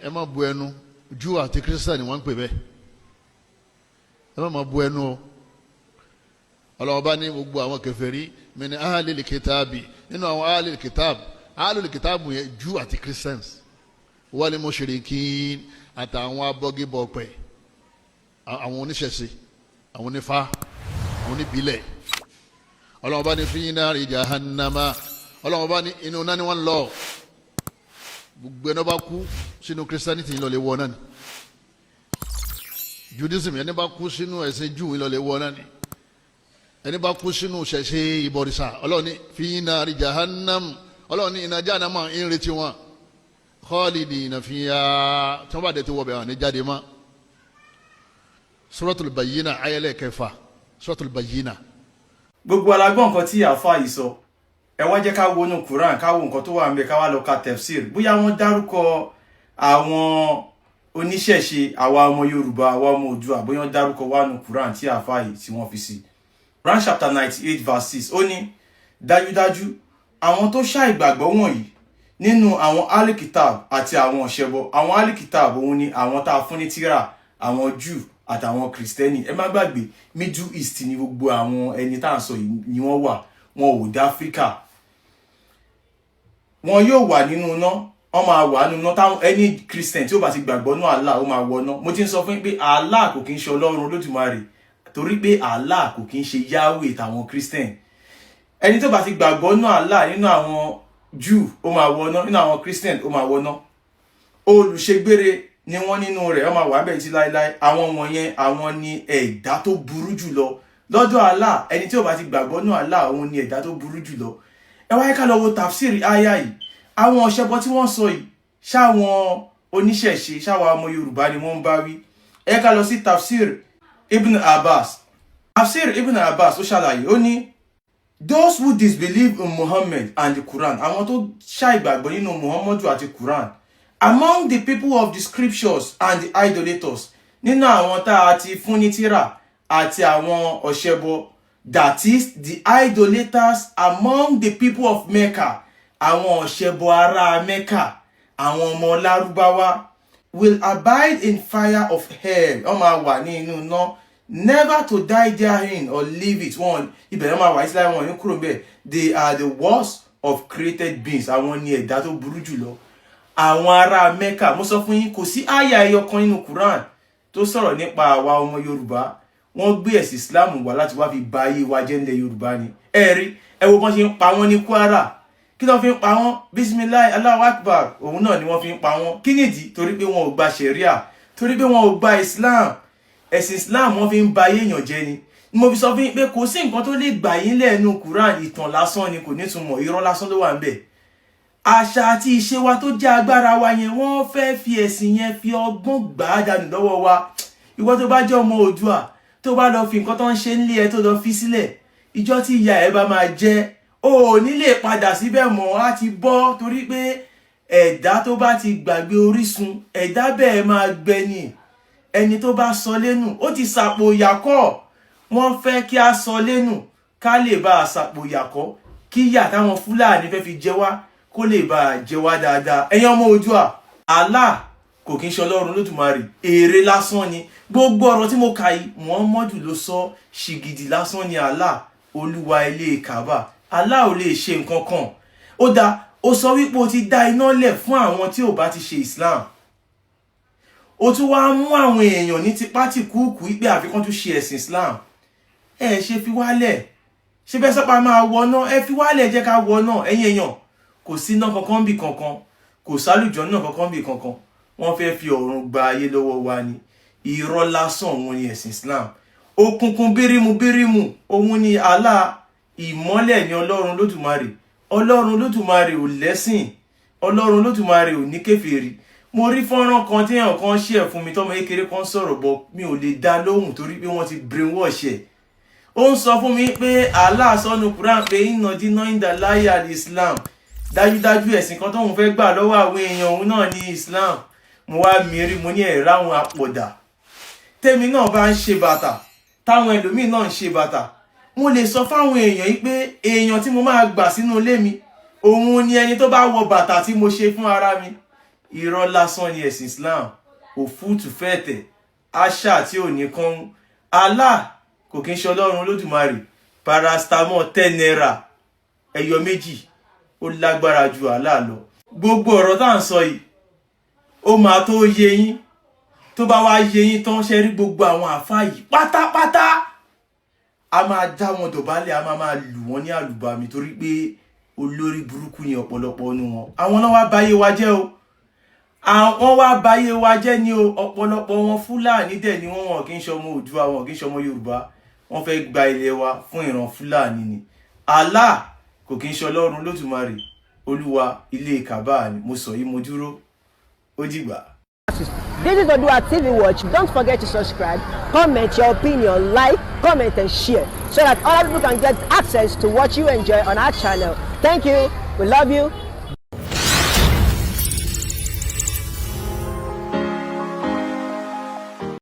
ẹ má bu ẹnu Júù àti kírísítánì wọ́n ń pè bẹ́ẹ̀ ẹ má bu ẹnu o ọlọ́wọ́ bá ní gbogbo àwọn kèfèrí min ahlil kitabi nínú àwọn ahlil kitabu yẹn Júù àti kírísítánì wal mushrikin àtàwọn abọ́gibọ̀pẹ̀ àwọn oníṣẹ̀ṣe àwọn onífá àwọn oníbílẹ̀ ọlọ́wọ́ bá ní fi nari jahannama ọlọ́wọ́ bá ní inú náà ni wọ́n lọ gbogbo ẹni bá kú sínú christianity yìí lọ lè wọ náà ni judaism ẹni bá kú sínú ẹ̀sìn Júù yìí lọ lè wọ náà ni ẹni bá kú sínú ṣẹ̀ṣe ìbọ̀rìṣà ọlọ́wọ́ ní fi nari jahannam ọlọ́wọ́ ní iná jahannama ń retí wọn khalidina fiha tí wọ́n bá dẹ̀ ti wọ́ bẹ̀ wọn ní jáde mọ́ suratul bayyina ayẹlẹ kẹfà suratul bayyina. gbogbo alágbọ́n nǹkan tí àáfàá yìí sọ ẹ wá jẹ́ ká wo inú Quran ká wo nǹkan tó wà ńbẹ̀ ká wá lọ ka tefsir bóyá wọ́n dárúkọ àwọn oníṣẹ̀ṣe àwa ọmọ Yorùbá àwa ọmọ Oòduà bóyá wọ́n dárúkọ wá nínú Quran tí àáfàá yìí tí wọ́n fi sí. Quran chapter 98 verse 6 ó ní dájúdájú àwọn tó ṣàìgbàgbọ́ wọ̀nyí nínú àwọn alikitab àti àwọn ọ̀ṣẹbọ àwọn alikitab òun ni àwọn tá a fún ní tírà àwọn Júù àtàwọn Kristẹni ẹ má gbàgbé Middle East ni gbogbo àwọn ẹni tá à ń sọ yìí ni wọ́n wà wọn ò dá Áfíríkà wọn yóò wà nínú iná wọn máa wà nínú iná táwọn ẹni Christian tí ó bá ti gbàgbọ́ nínú Allah ó máa wọná mo ti ń sọ fún yín pé Allah kò kí ń ṣe Ọlọ́run Olódùmarè torí pé Allah kò kí ń ṣe Yahweh tàwọn Christian ẹni tó bá ti gbàgbọ́ nínú Allah nínú àwọn Júù ó máa wọná nínú àwọn Christian ó máa wọná olùṣègbére ni wọ́n nínú rẹ̀ ó máa wà bẹ́ẹ̀ tí láíláí àwọn wọ̀nyẹn àwọn ni ẹ̀dá tó burú jùlọ lọ́dọ̀ Allah ẹni tí ó bá ti gbàgbọ́ nínú Allah òun ni ẹ̀dá tó burú jùlọ ẹ wáyé ká lọ wo tafsiri aya yìí àwọn ọ̀ṣẹbọ tí wọ́n sọ yìí ṣáwọn oníṣẹ̀ṣe ṣáwọn ọmọ Yorùbá ni wọ́n ń bá wí ẹ ká lọ sí tafsir Ibn Abbas ó ṣàlàyé ó ní those who disbelieve in Muhammad and the Quran àwọn tó ṣàìgbàgbọ́ nínú Muhammadu àti Quran among the people of the scriptures and the idolaters nínú àwọn tá a ti fún ní tírà àti àwọn ọ̀ṣẹbọ that is the idolaters among the people of Mecca àwọn ọ̀ṣẹbọ ará Mecca àwọn ọmọ Lárúbáwá will abide in fire of hell wọ́n máa wà ní inú iná never to die therein or leave it wọn ibẹ̀ wọ́n máa wà Islam wọn ní kúrò bẹ́ẹ̀ they are the worst of created beings àwọn ni ẹ̀dá tó burú jùlọ àwọn ará Mecca mo sọ fún yín kò sí àyà ẹyọ kan nínú Quran tó sọ̀rọ̀ nípa àwa ọmọ Yorùbá wọ́n gbé ẹ̀sìn Islam wá láti wá fi ba ayé wa jẹ́ nílẹ̀ Yorùbá ni ẹ rí ẹ wo bọ́n ṣe ń pa wọ́n ní Kwara kí ló fi ń pa wọ́n bisimilahi Allahu Akbar òun náà ni wọ́n fi ń pa wọ́n kí nìdí torí pé wọn ò gba Sharia torí pé wọn ò gba Islam ẹ̀sìn Islam wọ́n fi ń ba ayé èèyàn jẹ́ ni mo fi sọ fún yín pé kò sí nǹkan tó lè gbà yín lẹ́nu Quran ìtàn lásán ni kò nítumọ̀ irọ́ lásán ló wà ń bẹ̀ àṣà àti ìṣe wa tó jẹ́ agbára wa yẹn wọ́n fẹ́ fi ẹ̀sìn yẹn fi ọgbọ́n gbà á dànù lọ́wọ́ wa ìwọ tó bá jẹ́ ọmọ Oòduà tó bá lọ fi nǹkan tó ń ṣe nílé ẹ tó lọ fi sílẹ̀ ìjọ tí ìyá ẹ bá máa jẹ ò ní lè padà síbẹ̀ mọ́ á ti bọ́ torí pé ẹ̀dá tó bá ti gbàgbé orísun ẹ̀dá bẹ́ẹ̀ máa gbẹ ni ẹni tó bá sọ lẹ́nu ó ti sàpò ìyàkọ́ wọ́n fẹ́ kí a sọ lẹ́nu ká lè bá a sàpò ìyàkọ́ kí ìyà táwọn Fúlàní fẹ́ fi jẹ wá kó lè bá a jẹ wá dáadáa ẹ̀yin ọmọ Oòduà Allah kò kí ń ṣe Ọlọ́run Olódùmarè èrè lásán ni gbogbo ọ̀rọ̀ tí mo kà yìí Muhammadu ló sọ ṣìgìdì lásán ni Allah olúwa ilé Kaaba Allah ò lè ṣe nǹkan kan ó dá ó sọ wípé ó ti dá iná lẹ̀ fún àwọn tí ò bá ti ṣe Islam ó tún wá mú àwọn èèyàn ní tipátì kúùkù wípé àfikún tún ṣe ẹ̀sìn Islam ẹ ṣe fi wálẹ̀ ṣe bẹ́ẹ̀ sọ́pá máa wọná ẹ fi wálẹ̀ jẹ́ ká wọná ẹ̀yin èèyàn kò sí iná kankan bí kankan kò sálùjọ náà kankan bí kankan wọ́n fẹ́ fi ọ̀run gba ayé lọ́wọ́ wa ni irọ́ lásán òun ni ẹ̀sìn Islam òkùnkùn bírímù òun ni Allah ìmọ́lẹ̀ ni Ọlọ́run Olódùmarè ò lẹ́sìn Ọlọ́run Olódùmarè ò ní kèfèrí mo rí fọ́nrán kan tí èèyàn kan ṣe ẹ̀ fún mi tọ́mọ kékeré kan sọ̀rọ̀ bọ̀ mi ò lè dá lóhùn torí pé wọ́n ti brainwash ẹ̀ ó ń sọ fún mi pé Allah sọ́nu Quran pé iná dínà ìdá láyà Islam dájúdájú ẹ̀sìn kan tóun fẹ́ gbà lọ́wọ́ àwọn èèyàn òun náà ní Islam mo wá mìírí mo ní ẹ̀rá àwọn àpọ̀dà tèmi náà bá ń ṣe bàtà táwọn ẹlòmíì náà ń ṣe bàtà mo lè sọ fáwọn èèyàn yìí pé èèyàn tí mo máa gbà sínú ilé mi òun ni ẹni tó bá wọ bàtà tí mo ṣe fún ara mi irọ́ lásán ni ẹ̀sìn Islam, òfútù fẹ́ẹ̀tẹ̀, àṣà tí ò ní kán. Allah kò kí ń ṣe Ọlọ́run Olódùmarè. Paracetamol 10 naira ẹyọ méjì ó lágbára ju Allah lọ. Gbogbo ọ̀rọ̀ tá à ń sọ yìí ó máa tó yé yín. Tó bá wá yé yín tán ṣe rí gbogbo àwọn àfáà yìí pátápátá a máa dá wọn dọ̀bálẹ̀, a máa lù wọ́n ní àlùbami torí pé olórí burúkú ni ọ̀pọ̀lọpọ̀ nínú wọn. Àwọn náà wá báyé wa jẹ́ o. Àwọn wá báyé wa jẹ́ ni o. Ọ̀pọ̀lọpọ̀ wọn Fúlàní dẹ̀ ni wọ́n kì í ṣọmọ Oòduà, wọn kì í ṣọmọ Yorùbá. Wọ́n fẹ́ gba ilẹ̀ wa fún ìran Fúlàní ni. Allah kò kí ń ṣe Ọlọ́run Olódùmarè. Olúwa ilé Kàbá ni. Mo sọ yìí mo dúró. Ó dìgbà. This is Oòduà TV Watch. Don't forget to subscribe, comment your opinion, like, comment and share so that other people can get access to what you enjoy on our channel. Thank you. We love you.